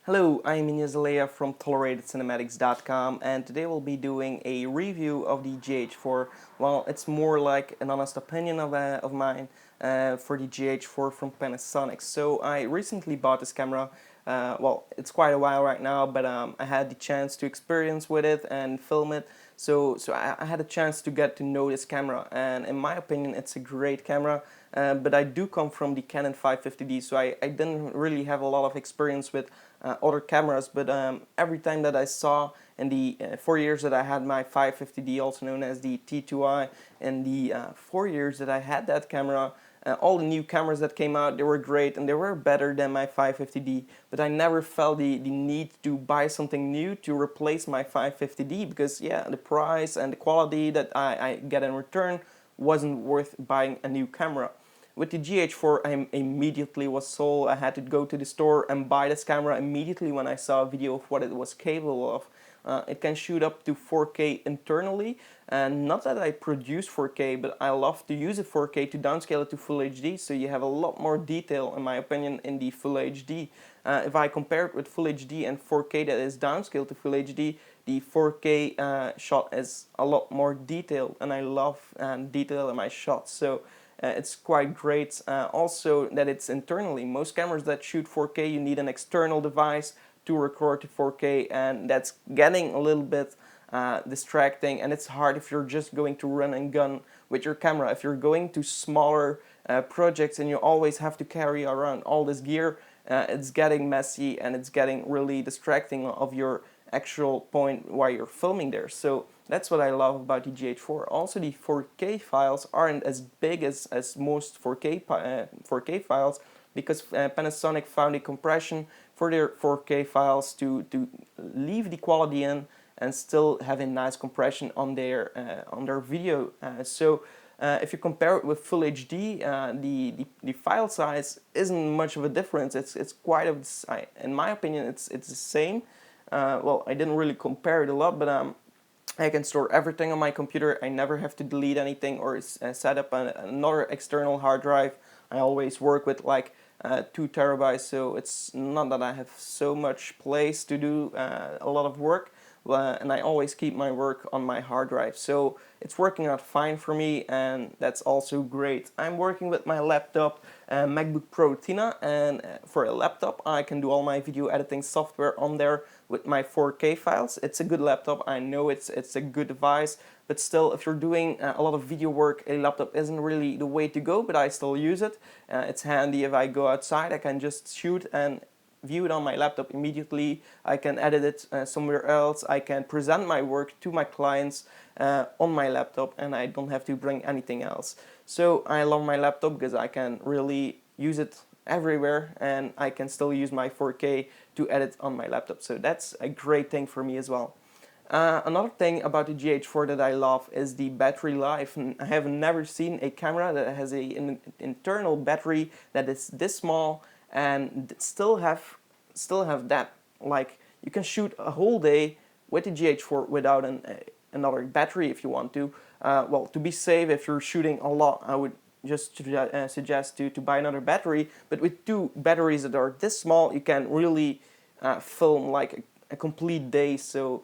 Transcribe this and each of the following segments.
Hello, I'm Ignace Aleya from ToleratedCinematics.com, and today we'll be doing a review of the GH4. Well, it's more like an honest opinion of mine for the GH4 from Panasonic. So I recently bought this camera. Well, it's quite a while right now, but I had the chance to experience with it and film it. So I had a chance to get to know this camera, and in my opinion, it's a great camera. But I do come from the Canon 550D, so I didn't really have a lot of experience with other cameras, but every time that I saw in the 4 years that I had my 550D, also known as the T2i, and the 4 years that I had that camera, all the new cameras that came out, they were great and they were better than my 550D, but I never felt the need to buy something new to replace my 550D because yeah, the price and the quality that I get in return wasn't worth buying a new camera. With the GH4, I immediately was sold. I had to go to the store and buy this camera immediately when I saw a video of what it was capable of. It can shoot up to 4K internally, and not that I produce 4K, but I love to use a 4K to downscale it to Full HD, so you have a lot more detail, in my opinion, in the Full HD. If I compare it with Full HD and 4K that is downscaled to Full HD, the 4K shot is a lot more detailed, and I love detail in my shots. So it's quite great. Also that it's internally. Most cameras that shoot 4K, you need an external device to record to 4K, and that's getting a little bit distracting, and it's hard if you're just going to run and gun with your camera. If you're going to smaller projects and you always have to carry around all this gear, it's getting messy and it's getting really distracting of your actual point while you're filming there. So that's what I love about the GH4. Also, the 4K files aren't as big as most 4K files, because Panasonic found a compression for their 4K files to leave the quality in and still have a nice compression on their video. If you compare it with Full HD, the file size isn't much of a difference. It's quite in my opinion, it's the same. Well, I didn't really compare it a lot, but I can store everything on my computer. I never have to delete anything or set up another external hard drive. I always work with like 2 terabytes, so it's not that I have so much place to do a lot of work, and I always keep my work on my hard drive. So it's working out fine for me, and that's also great. I'm working with my laptop, MacBook Pro Retina, and for a laptop I can do all my video editing software on there with my 4K files. It's a good laptop. I know it's a good device, but still, if you're doing a lot of video work, a laptop isn't really the way to go, but I still use it. It's handy if I go outside. I can just shoot and view it on my laptop immediately. I can edit it somewhere else. I can present my work to my clients on my laptop, and I don't have to bring anything else. So I love my laptop because I can really use it everywhere, and I can still use my 4K to edit on my laptop. So that's a great thing for me as well. Another thing about the GH4 that I love is the battery life. And I have never seen a camera that has an internal battery that is this small and still have that. Like, you can shoot a whole day with the GH4 without another battery if you want to. Well, to be safe, if you're shooting a lot, I would just suggest to buy another battery. But with 2 batteries that are this small, you can really film like a complete day. So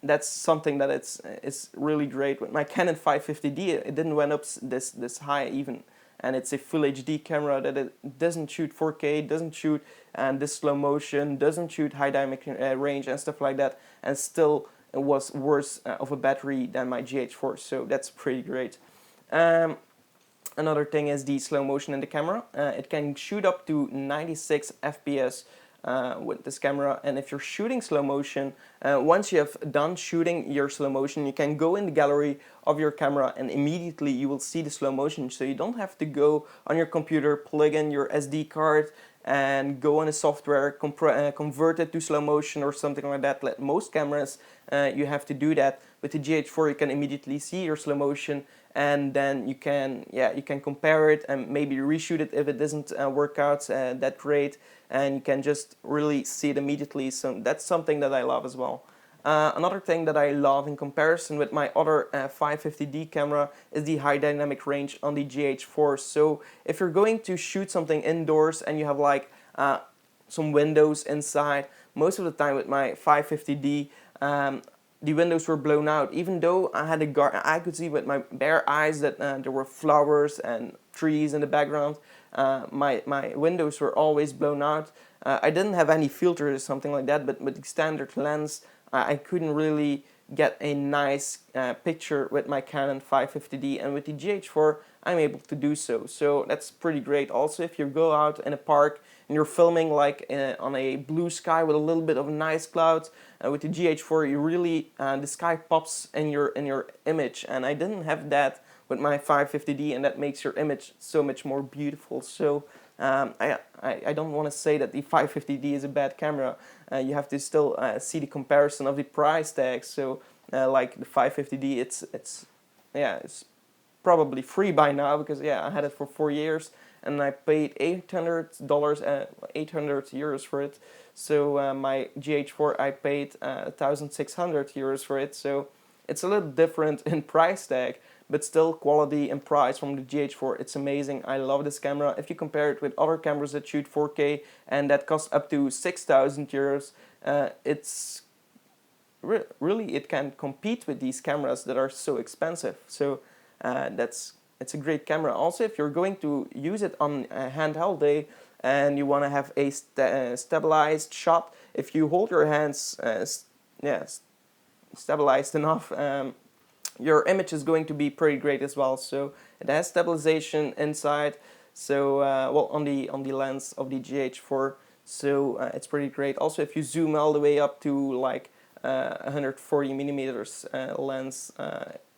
that's something that it's really great. With my Canon 550D, it didn't went up this high even, and it's a Full HD camera that it doesn't shoot 4K, doesn't shoot this slow motion, doesn't shoot high dynamic range and stuff like that, and still it was worse of a battery than my GH4. So that's pretty great. Another thing is the slow motion in the camera. It can shoot up to 96 FPS with this camera, and if you're shooting slow motion, once you have done shooting your slow motion, you can go in the gallery of your camera and immediately you will see the slow motion. So you don't have to go on your computer, plug in your SD card and go on a software, convert it to slow motion or something like that. Like most cameras, you have to do that. With the GH4, you can immediately see your slow motion, and then you can compare it and maybe reshoot it if it doesn't work out that great, and you can just really see it immediately. So that's something that I love as well. Another thing that I love in comparison with my other 550D camera is the high dynamic range on the GH4. So if you're going to shoot something indoors and you have like some windows inside. Most of the time with my 550D, the windows were blown out. Even though I had I could see with my bare eyes that there were flowers and trees in the background. My windows were always blown out. I didn't have any filters or something like that, but with the standard lens, I couldn't really get a nice picture with my Canon 550D, and with the GH4 I'm able to do so. So that's pretty great. Also, if you go out in a park and you're filming like on a blue sky with a little bit of nice clouds, with the GH4 you really the sky pops in your image, and I didn't have that with my 550D, and that makes your image so much more beautiful. So I don't want to say that the 550D is a bad camera. You have to still see the comparison of the price tag. So like the 550D, it's probably free by now, because I had it for 4 years and I paid $800, 800 euros for it. So my GH4 I paid 1,600 euros for it. So it's a little different in price tag, but still quality and price from the GH4, it's amazing. I love this camera. If you compare it with other cameras that shoot 4K and that cost up to 6,000 euros, it's really, it can compete with these cameras that are so expensive. So it's a great camera. Also, if you're going to use it on a handheld day and you want to have a stabilized shot, if you hold your hands stabilized enough, your image is going to be pretty great as well. So it has stabilization inside, so well, on the lens of the GH4, so it's pretty great. Also, if you zoom all the way up to like 140 millimeters lens,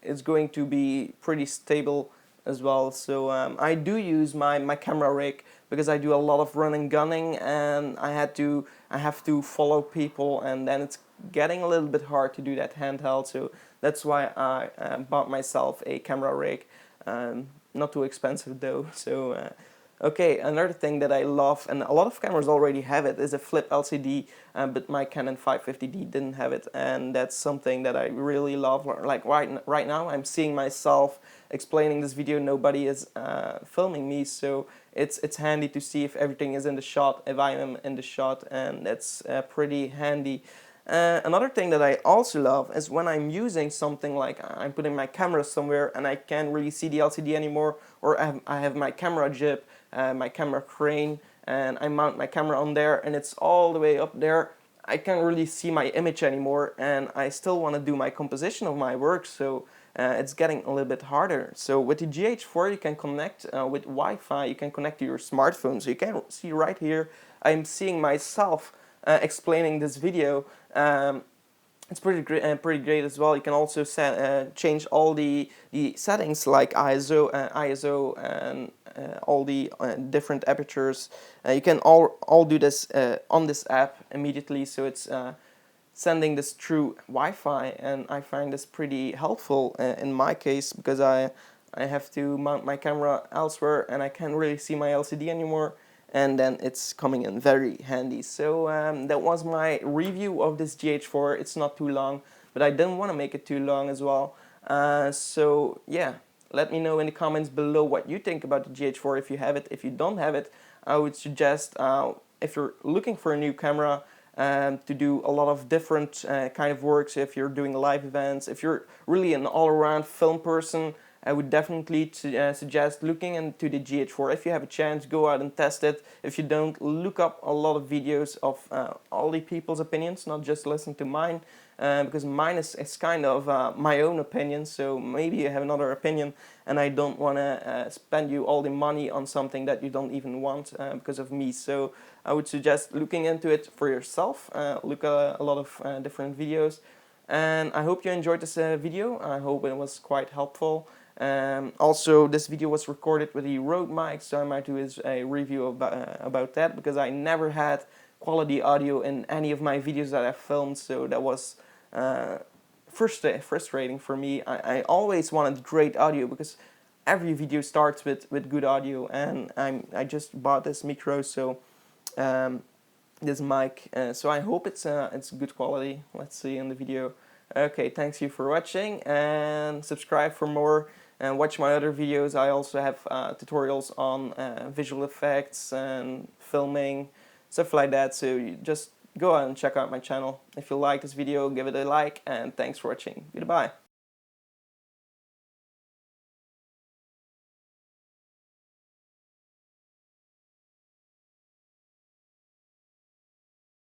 it's going to be pretty stable as well. So I do use my camera rig because I do a lot of running gunning, and I have to follow people, and then it's getting a little bit hard to do that handheld. So that's why I bought myself a camera rig. Not too expensive though. So okay, another thing that I love, and a lot of cameras already have it, is a flip LCD, but my Canon 550D didn't have it, and that's something that I really love. Like right now I'm seeing myself explaining this video, nobody is filming me, so it's handy to see if everything is in the shot, if I am in the shot, and that's pretty handy. Another thing that I also love is when I'm using something like I'm putting my camera somewhere and I can't really see the LCD anymore, or I have my camera jib, my camera crane, and I mount my camera on there and it's all the way up there. I can't really see my image anymore, and I still want to do my composition of my work, so it's getting a little bit harder. So with the GH4 you can connect with Wi-Fi, you can connect to your smartphone. So you can see right here I'm seeing myself explaining this video. It's pretty great as well. You can also change all the settings like ISO, and all the different apertures. You can all do this on this app immediately. So it's sending this through Wi-Fi, and I find this pretty helpful in my case, because I have to mount my camera elsewhere and I can't really see my LCD anymore, and then it's coming in very handy. So that was my review of this GH4. It's not too long, but I didn't want to make it too long as well. So yeah, let me know in the comments below what you think about the GH4, if you have it. If you don't have it, I would suggest, if you're looking for a new camera, to do a lot of different kind of works, if you're doing live events, if you're really an all-around film person, I would definitely suggest looking into the GH4. If you have a chance, go out and test it. If you don't, look up a lot of videos of all the people's opinions, not just listen to mine, because mine is kind of my own opinion, so maybe you have another opinion, and I don't want to spend you all the money on something that you don't even want because of me. So I would suggest looking into it for yourself. Look at a lot of different videos, and I hope you enjoyed this video. I hope it was quite helpful. Also, this video was recorded with a Rode mic, so I might do a review about that, because I never had quality audio in any of my videos that I filmed, so that was frustrating for me. I always wanted great audio, because every video starts with good audio, and I just bought this micro, so this mic, so I hope it's good quality. Let's see in the video. Okay, thanks you for watching, and subscribe for more, and watch my other videos. I also have tutorials on visual effects and filming, stuff like that. So you just go out and check out my channel. If you like this video, give it a like, and thanks for watching. Goodbye.